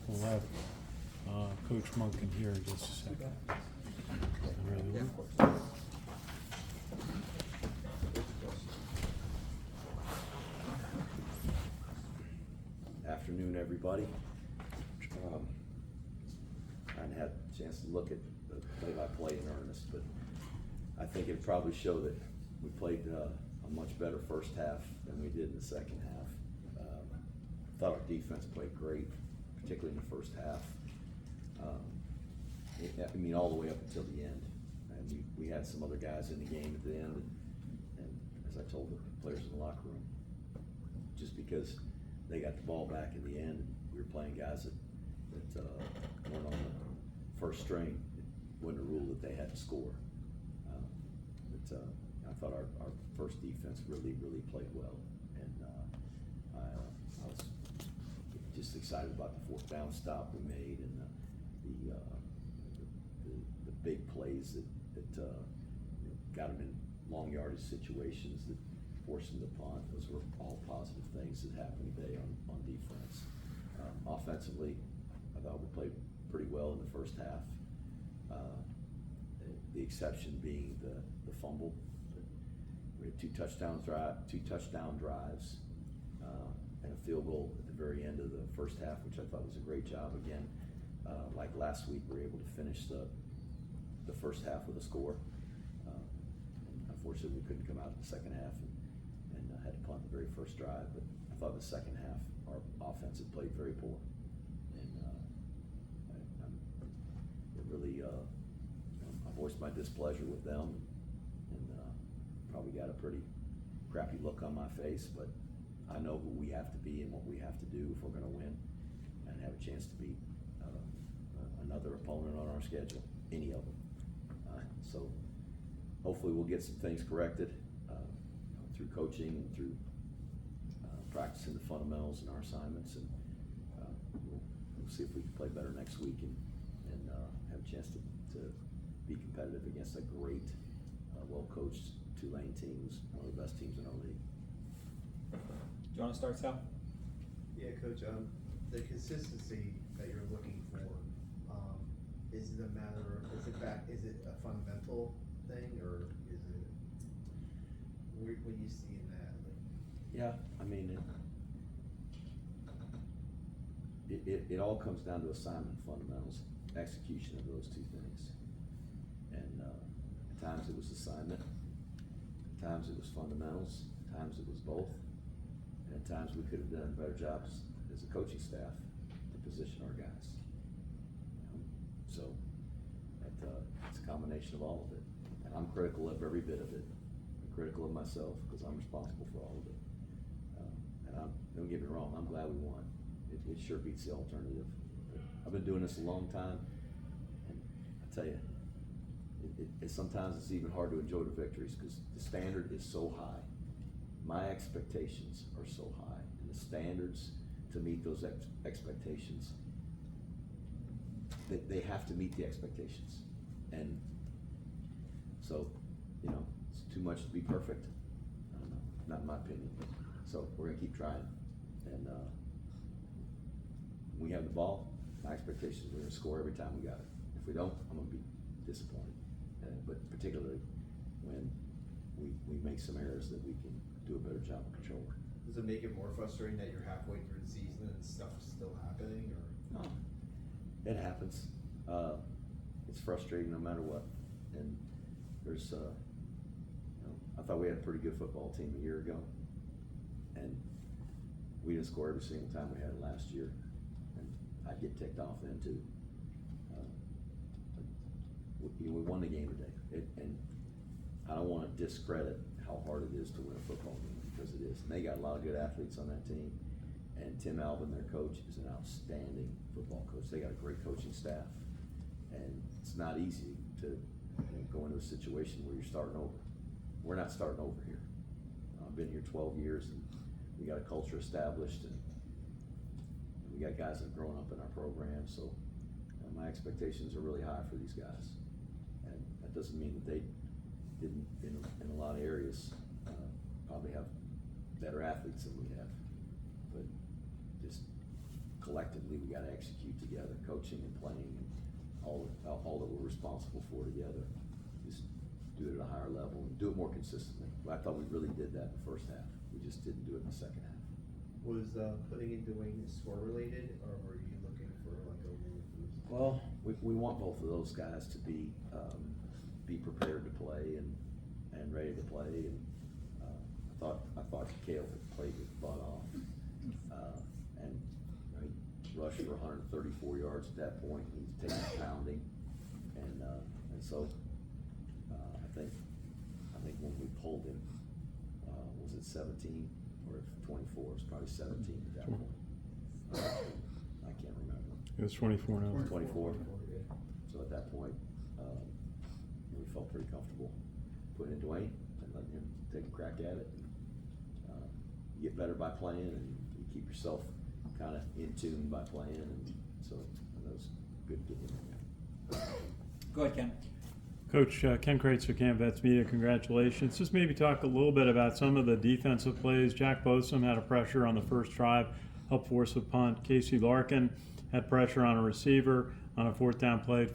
We'll have Coach Monken here in just a second. Yeah, of course. Afternoon, everybody. I hadn't had a chance to look at the play-by-play in earnest, but I think it probably showed that we played a much better first half than we did in the second half. I thought our defense played great, particularly in the first half. I mean, all the way up until the end. And we had some other guys in the game at the end, and as I told the players in the locker room, just because they got the ball back in the end, we were playing guys that weren't on the first string. It wasn't a rule that they had to score. I thought our first defense really played well, and I was just excited about the fourth down stop we made and the big plays that got them in long yardage situations that forced them to punt. Those were all positive things that happened today on defense. Offensively, I thought we played pretty well in the first half. The exception being the fumble. We had two touchdown drives, and a field goal at the very end of the first half, which I thought was a great job. Again, like last week, we were able to finish the first half with a score. Unfortunately, we couldn't come out in the second half and had to punt the very first drive. But I thought the second half, our offense had played very poor, and it really I voiced my displeasure with them, and probably got a pretty crappy look on my face. But I know who we have to be and what we have to do if we're going to win and have a chance to beat another opponent on our schedule, any of them. So hopefully we'll get some things corrected through coaching and through practicing the fundamentals in our assignments, and we'll see if we can play better next week and have a chance to be competitive against a great, well-coached Tulane team, who's one of the best teams in our league. Do you want to start, Sal? Yeah, Coach. The consistency that you're looking for, is it a matter of, is it a fundamental thing, or is it, what are you seeing that? Yeah, I mean, it all comes down to assignment fundamentals, execution of those two things. And at times it was assignment, at times it was fundamentals, at times it was both, and at times we could have done better jobs as a coaching staff to position our guys. So it's a combination of all of it, and I'm critical of every bit of it. I'm critical of myself because I'm responsible for all of it. And don't get me wrong, I'm glad we won. It sure beats the alternative. But I've been doing this a long time, and I tell you, sometimes it's even hard to enjoy the victories because the standard is so high. My expectations are so high, and the standards to meet those expectations, they have to meet the expectations. And so, it's too much to be perfect. I don't know, not in my opinion. So we're gonna keep trying. And when we have the ball, my expectation is we're gonna score every time we got it. If we don't, I'm gonna be disappointed. But particularly when we make some errors that we can do a better job of controlling. Does it make it more frustrating that you're halfway through the season and stuff is still happening, or? No, it happens. It's frustrating no matter what. And there's, I thought we had a pretty good football team a year ago, and we didn't score every single time we had it last year, and I'd get ticked off then too. We won the game today, and I don't want to discredit how hard it is to win a football game, because it is. And they got a lot of good athletes on that team, and Tim Alvin, their coach, is an outstanding football coach. They got a great coaching staff, and it's not easy to go into a situation where you're starting over. We're not starting over here. I've been here 12 years, and we got a culture established, and we got guys that have grown up in our program, so my expectations are really high for these guys. And that doesn't mean that they didn't, in a lot of areas, probably have better athletes than we have, but just collectively, we gotta execute together, coaching and playing, and all that we're responsible for together. Just do it at a higher level and do it more consistently. Well, I thought we really did that in the first half. We just didn't do it in the second half. Was putting in Dwayne score related, or were you looking for like a rule boost? Well, we want both of those guys to be prepared to play and ready to play. And I thought Cale played his butt off, and he rushed for 134 yards at that point. He's taking a pounding, and so I think when we pulled him, was it 17 or 24? It was probably 17 at that point. I can't remember. It was 24 now. 24. So at that point, we felt pretty comfortable putting in Dwayne and letting him take a crack at it. And, you get better by playing, and you keep yourself kind of in tune by playing, and so that was good getting in there. Go ahead, Ken. Coach Ken Kreitzer, Camp Vets Media, congratulations. Just maybe talk a little bit about some of the defensive plays. Jack Bosom had a pressure on the first drive, helped force a punt. Casey Larkin had pressure on a receiver on a fourth down play,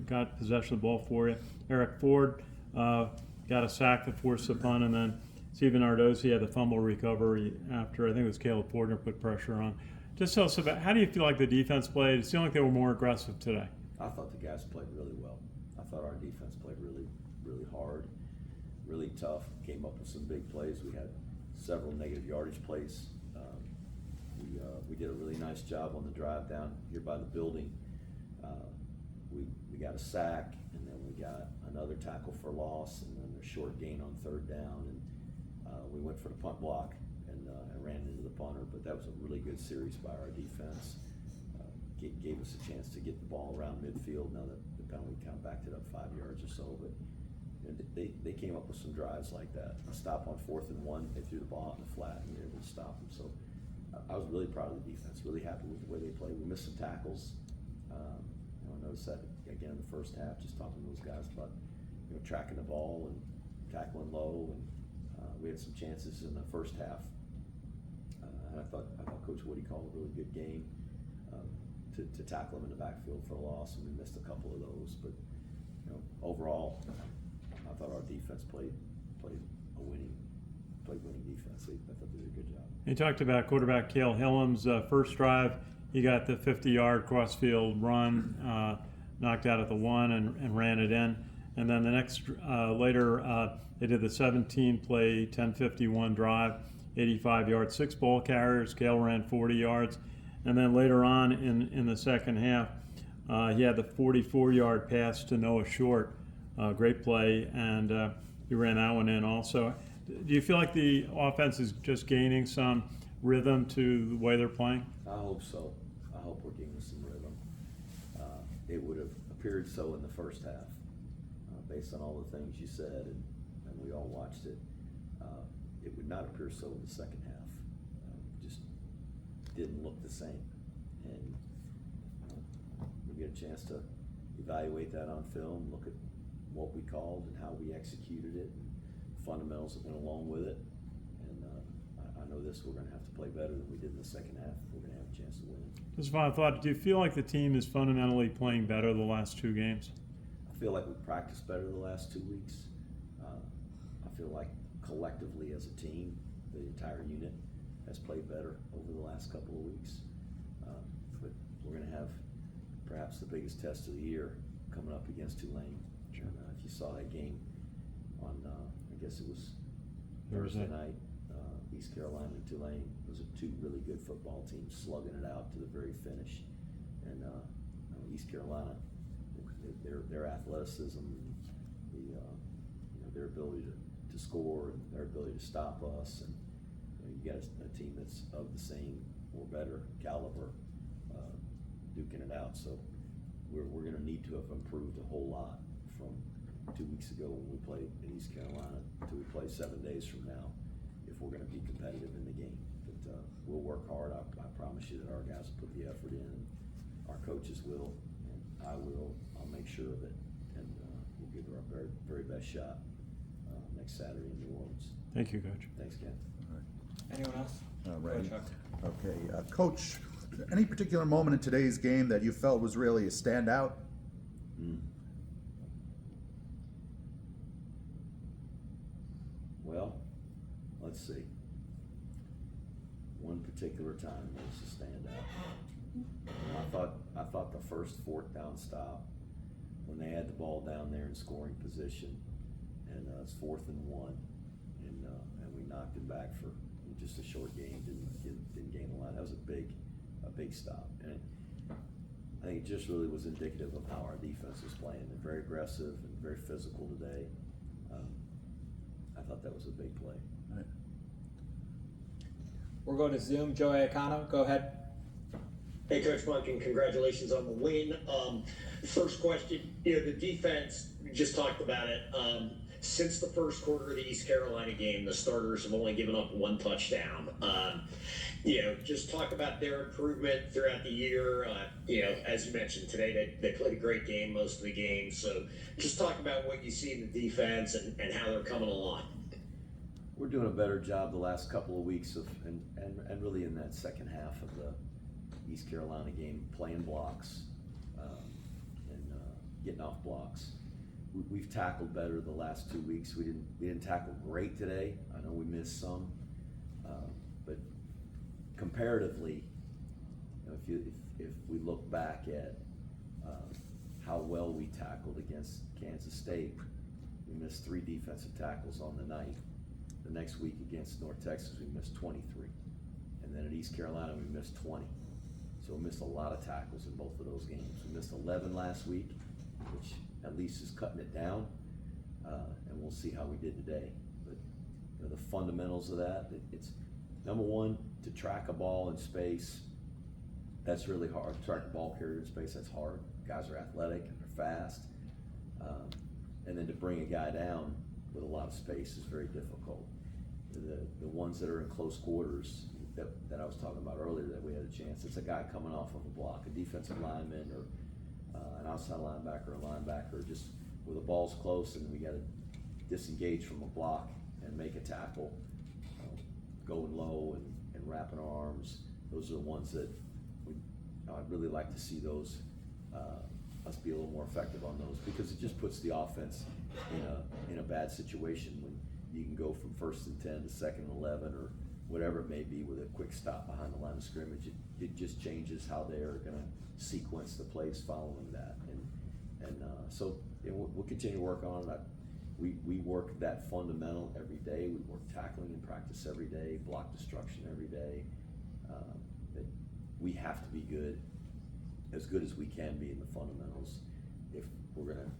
got possession of the ball for you. Eric Ford got a sack that forced the punt, and then Steven Ardozi had the fumble recovery after, I think it was Caleb Fortner put pressure on. Just tell us about, how do you feel like the defense played? It seemed like they were more aggressive today. I thought the guys played really well. I thought our defense played really, really hard, really tough, came up with some big plays. We had several negative yardage plays. We did a really nice job on the drive down here by the building. We got a sack, and then we got another tackle for loss, and then a short gain on third down. And we went for the punt block and ran into the punter, but that was a really good series by our defense. Gave us a chance to get the ball around midfield. Now that the penalty count backed it up 5 yards or so, but they came up with some drives like that. A stop on 4th and 1, they threw the ball out in the flat, and we were able to stop them. So I was really proud of the defense, really happy with the way they played. We missed some tackles. I noticed that again in the first half, just talking to those guys about tracking the ball and tackling low, and we had some chances in the first half. And I thought Coach Woody called a really good game to tackle them in the backfield for a loss, and we missed a couple of those. But overall, I thought our defense played winning defense. I thought they did a good job. You talked about quarterback Cale Hellums' first drive. He got the 50-yard cross-field run, knocked out at the 1 and ran it in. And then the next, later, they did the 17-play, 10:51 drive, 85 yards, 6 ball carriers. Cale ran 40 yards. And then later on in the second half, he had the 44-yard pass to Noah Short. Great play, and he ran that one in also. Do you feel like the offense is just gaining some rhythm to the way they're playing? I hope so. I hope we're gaining some rhythm. It would have appeared so in the first half, based on all the things you said, and we all watched it. It would not appear so in the second half. Just didn't look the same. And we get a chance to evaluate that on film, look at what we called and how we executed it, and fundamentals that went along with it. And I know we're going to have to play better than we did in the second half. We're going to have a chance to win. Just a final thought, do you feel like the team is fundamentally playing better the last 2 games? I feel like we've practiced better the last 2 weeks. I feel like collectively as a team, the entire unit has played better over the last couple of weeks. But we're going to have perhaps the biggest test of the year coming up against Tulane. Sure. And, if you saw that game on, I guess it was Thursday night, East Carolina and Tulane, those are 2 really good football teams slugging it out to the very finish. And East Carolina, their athleticism, their ability to score, and their ability to stop us, and you got a team that's of the same or better caliber duking it out. So we're going to need to have improved a whole lot from 2 weeks ago when we played in East Carolina to we play 7 days from now if we're going to be competitive in the game. But we'll work hard. I promise you that our guys will put the effort in, and our coaches will, and I will. I'll make sure of it, and we'll give it our very, very best shot next Saturday in New Orleans. Thank you, Coach. Thanks, Ken. Anyone else? Ready. Go ahead, Chuck. Okay, Coach, any particular moment in today's game that you felt was really a standout? Well, let's see. One particular time was a standout. I thought the first fourth down stop, when they had the ball down there in scoring position, and it's 4th and 1, and we knocked it back for just a short game, didn't gain a lot. That was a big stop, and I think it just really was indicative of how our defense was playing. They're very aggressive and very physical today. I thought that was a big play. Right. We're going to Zoom. Joe Iacano, go ahead. Hey, Coach Monken, congratulations on the win. First question, the defense, we just talked about it. Since the first quarter of the East Carolina game, the starters have only given up 1 touchdown. Just talk about their improvement throughout the year. As you mentioned today, they played a great game most of the game. So just talk about what you see in the defense and how they're coming along. We're doing a better job the last couple of weeks and really in that second half of the East Carolina game, playing blocks and getting off blocks. We've tackled better the last 2 weeks. We didn't tackle great today. I know we missed some, but comparatively, if we look back at how well we tackled against Kansas State, we missed 3 defensive tackles on the night. The next week against North Texas, we missed 23, and then at East Carolina, we missed 20. So we missed a lot of tackles in both of those games. We missed 11 last week, which at least is cutting it down, and we'll see how we did today. But the fundamentals of that, it's number one, to track a ball in space. That's really hard. Track a ball carrier in space, that's hard. Guys are athletic and they're fast. And then to bring a guy down with a lot of space is very difficult. The ones that are in close quarters that I was talking about earlier that we had a chance, it's a guy coming off of a block, a defensive lineman or an outside linebacker, a linebacker, just where the ball's close and we got to disengage from a block and make a tackle, going low and wrapping our arms. Those are the ones that I'd really like to see those, us be a little more effective on those, because it just puts the offense in a bad situation when you can go from 1st and 10 to 2nd and 11 or whatever it may be with a quick stop behind the line of scrimmage. It just changes how they're going to sequence the plays following that. So we'll continue to work on it. We work that fundamental every day. We work tackling in practice every day, block destruction every day. We have to be as good as we can be in the fundamentals if we're going to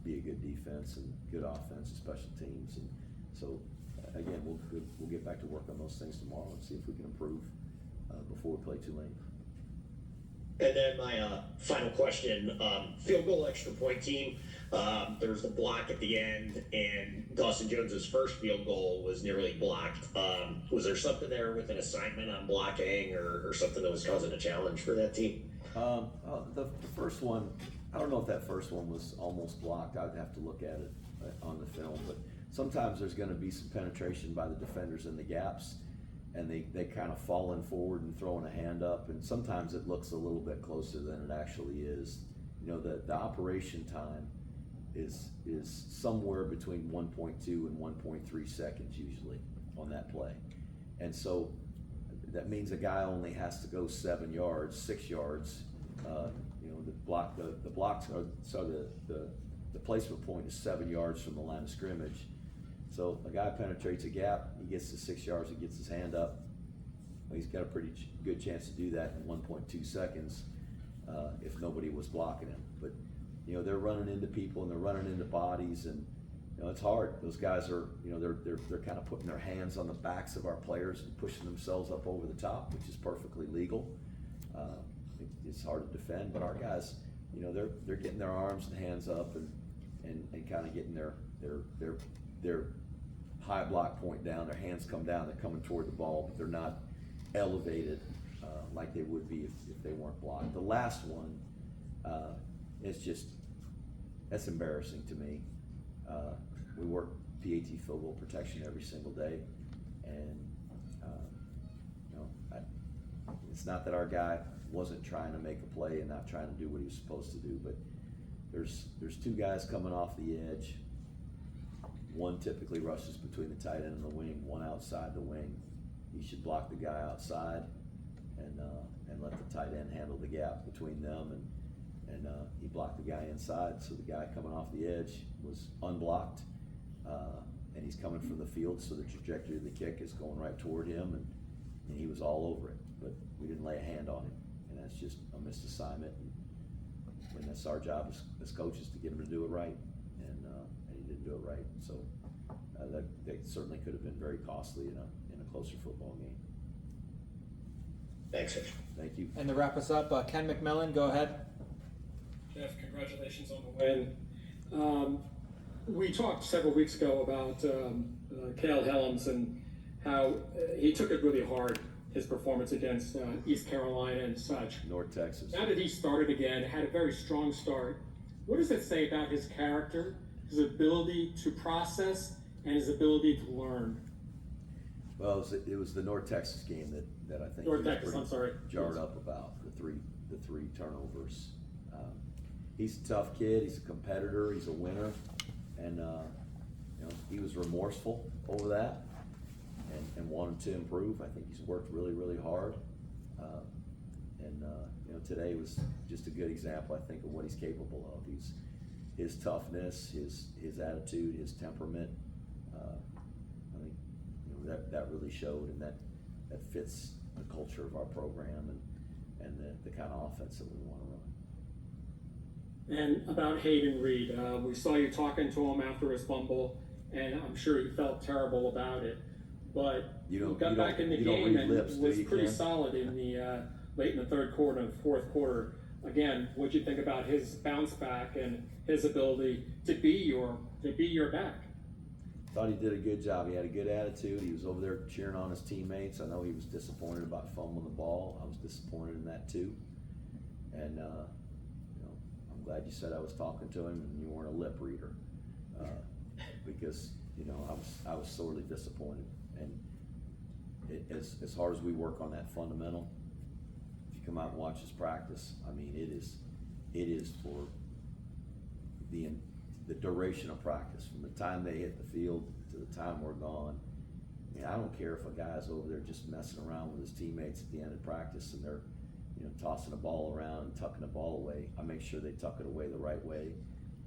be a good defense and good offense and special teams. And so again, we'll get back to work on those things tomorrow and see if we can improve before we play Tulane. And then my final question, field goal extra point team. There's the block at the end, and Dawson Jones's first field goal was nearly blocked. Was there something there with an assignment on blocking or something that was causing a challenge for that team? The first one, I don't know if that first one was almost blocked. I'd have to look at it on the film, but sometimes there's going to be some penetration by the defenders in the gaps, and they kind of falling forward and throwing a hand up, and sometimes it looks a little bit closer than it actually is. The operation time is somewhere between 1.2 and 1.3 seconds usually on that play, and so that means a guy only has to go 7 yards, 6 yards. The blocks are the placement point is 7 yards from the line of scrimmage. So a guy penetrates a gap, he gets to 6 yards, he gets his hand up. Well, he's got a pretty good chance to do that in 1.2 seconds if nobody was blocking him. But they're running into people and they're running into bodies, and it's hard. Those guys are they're kind of putting their hands on the backs of our players and pushing themselves up over the top, which is perfectly legal. It's hard to defend, but our guys, they're getting their arms and hands up and kind of getting their high block point down. Their hands come down, they're coming toward the ball, but they're not elevated like they would be if they weren't blocked. The last one that's embarrassing to me. We work PAT field goal protection every single day, and it's not that our guy wasn't trying to make a play and not trying to do what he was supposed to do, but there's two guys coming off the edge. One typically rushes between the tight end and the wing, one outside the wing. He should block the guy outside and let the tight end handle the gap between them, and he blocked the guy inside, so the guy coming off the edge was unblocked, and he's coming from the field, so the trajectory of the kick is going right toward him, and he was all over it, but we didn't lay a hand on him, and that's just a missed assignment, and that's our job as coaches to get him to do it right, and he didn't do it right, so that certainly could have been very costly in a closer football game. Thanks, Coach. Thank you. And to wrap us up, Ken McMillan, go ahead. Jeff, congratulations on the win. We talked several weeks ago about Cale Hellums and how he took it really hard, his performance against East Carolina and such. North Texas. Now that he started again, had a very strong start, what does it say about his character, his ability to process, and his ability to learn? Well, it was the North Texas game that I think North he was Texas, pretty I'm sorry. jarred up about the three turnovers. He's a tough kid. He's a competitor. He's a winner, and he was remorseful over that and wanted to improve. I think he's worked really, really hard, today was just a good example, I think, of what he's capable of. His toughness, his attitude, his temperament. I think that really showed, and that fits the culture of our program and the kind of offense that we want to run. And about Hayden Reed, we saw you talking to him after his fumble, and I'm sure he felt terrible about it. But he got back in the game and was pretty solid in the late in the third quarter and fourth quarter. Again, what'd you think about his bounce back and his ability to be your back? Thought he did a good job. He had a good attitude. He was over there cheering on his teammates. I know he was disappointed about fumbling the ball. I was disappointed in that too. And I'm glad you said I was talking to him and you weren't a lip reader, because I was sorely disappointed. And as hard as we work on that fundamental, if you come out and watch his practice, I mean, it is for the duration of practice, from the time they hit the field to the time we're gone. I mean, I don't care if a guy's over there just messing around with his teammates at the end of practice and they're tossing the ball around and tucking the ball away. I make sure they tuck it away the right way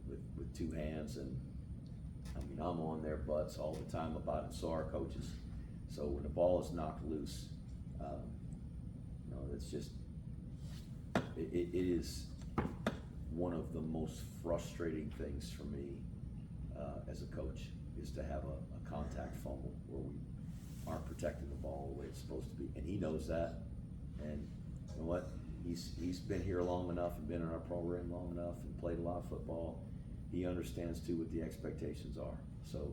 with two hands, and I mean, I'm on their butts all the time about it, so are coaches. So when the ball is knocked loose, it's just, it is one of the most frustrating things for me as a coach, is to have a contact fumble where we aren't protecting the ball the way it's supposed to be. And he knows that, and you know what? He's been here long enough and been in our program long enough and played a lot of football. He understands too what the expectations are. So,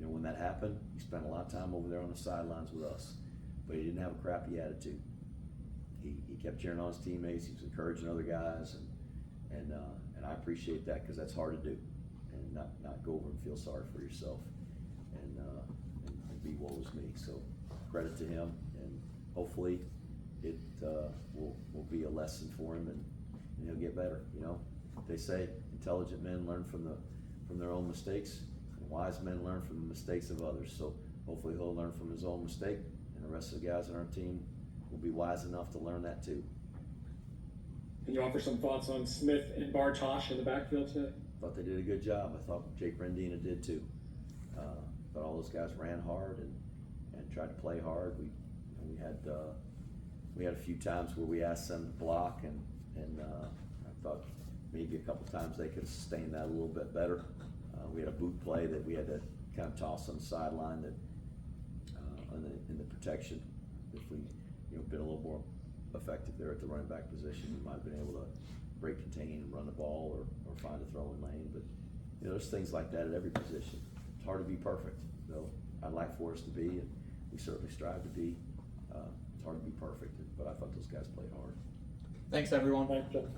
when that happened, he spent a lot of time over there on the sidelines with us, but he didn't have a crappy attitude. He kept cheering on his teammates. He was encouraging other guys, and I appreciate that, because that's hard to do, and not go over and feel sorry for yourself and be woe is me. So credit to him, and hopefully it will be a lesson for him, and he'll get better. They say intelligent men learn from their own mistakes, and wise men learn from the mistakes of others. So hopefully he'll learn from his own mistake, and the rest of the guys on our team will be wise enough to learn that too. Can you offer some thoughts on Smith and Bartosh in the backfield today? Thought they did a good job. I thought Jake Rendina did too. Thought all those guys ran hard and tried to play hard. We had a few times where we asked them to block, and I thought maybe a couple times they could sustain that a little bit better. We had a boot play that we had to kind of toss on the sideline that in the protection. If we been a little more effective there at the running back position, we might have been able to break contain and run the ball or find a throwing lane. But there's things like that at every position. It's hard to be perfect, though. I'd like for us to be, and we certainly strive to be. It's hard to be perfect, but I thought those guys played hard. Thanks, everyone. Thank you.